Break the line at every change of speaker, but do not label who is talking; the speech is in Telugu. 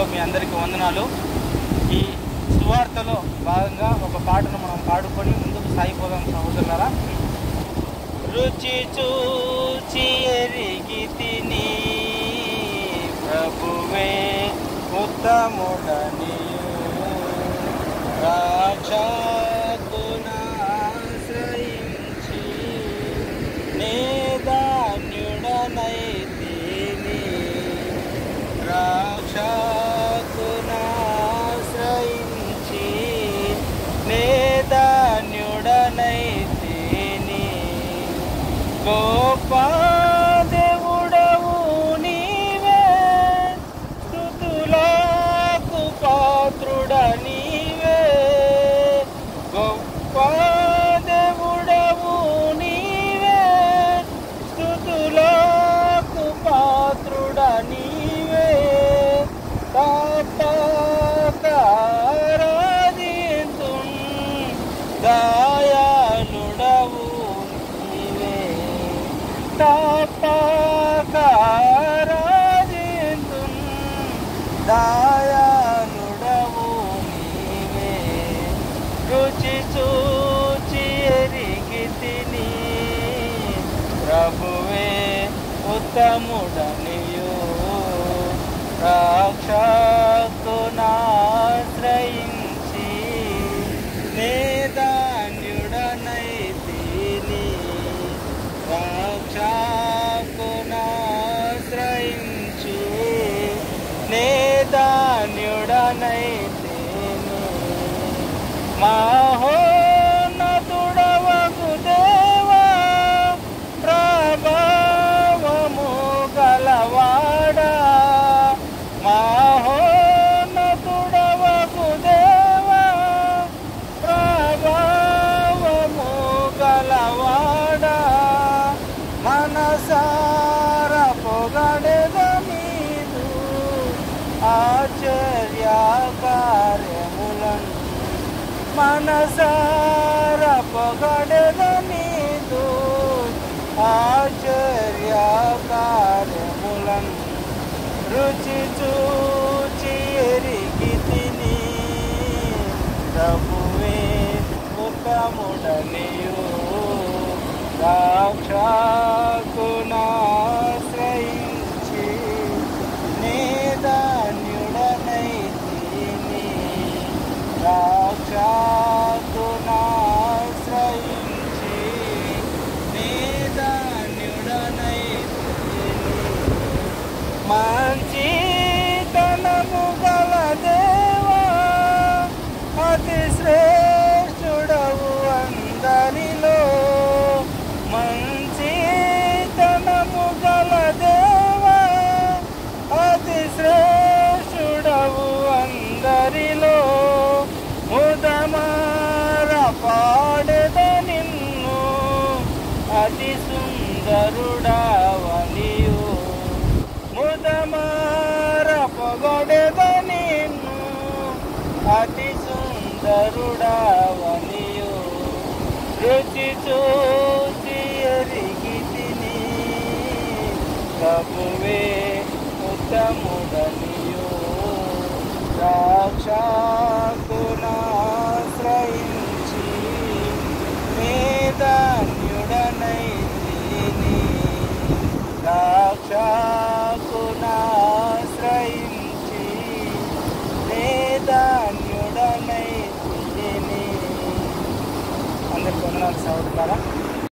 మీ అందరికీ వందనాలు. ఈ సువార్తలో భాగంగా ఒక పాటను మనం పాడుకొని ముందుకు సాగిపోదాం సహోదరులారా. రుచి చూచి ఎరిగి తిని ప్రభువే ఉత్తముడనియు రాక్షకునాశ్రయించి నేదాన్యుడనైతిని రాక్షకునాశ్రయించి నేదాన్యుడనైతిని గొప్ప దేవుడవు నీవే స్తుతులకు పాత్రుడ నీవే గొప్ప దేవుడవు నీవే స్తుతులకు పాత్రుడ నీవే తాపకారాధింతున్ దయాళుడవు నీవే తాపకారాధింతున్ దయాళుడవు నీవే రుచి చూచి ఎరిగి తిని ప్రభువే ఉత్తముడనియు రాక్షకునాశ్రయించి నేదాన్యుడనైతిని రాక్షకునాశ్రయించి నేదాన్యుడనైతిని మహోన్నతుడవగు దేవా ప్రభావము గలవాడా మహోన్నతుడవగు దేవా ప్రభావము గలవాడా మనసార పొగడెద నీదు ఆశ్చర్య కార్యములను మనసార పొగడెద నీదు ఆశ్చర్య కార్యములను రుచి చూచి ఎరిగి తిని ప్రభువే ఉత్తముడనియు రాక్షకునాశ్రయించి నేదాన్యుడనైతిని రాక్షకునాశ్రయించి నేదాన్యుడనైతిని మంచితనము గల దేవా అతి శ్రేష్ఠుడవు అందరిలో మంచితనము గల దేవా అతి శ్రేష్ఠుడవు అందరిలో ముదమార పాడెద నిన్ను అతి సుందరుడవనియు ముదమార పొగడెద నిన్ను అతి సుందరుడవనియు రుచి చూచి ఎరిగి తిని ప్రభువే ఉత్తముడనియు రాక్షకునాశ్రయించి నేదాన్యుడనైతిని రాక్షకునాశ్రయించి నేదాన్యుడనైతిని. అందరికీ వందనాలు సహోదరులారా.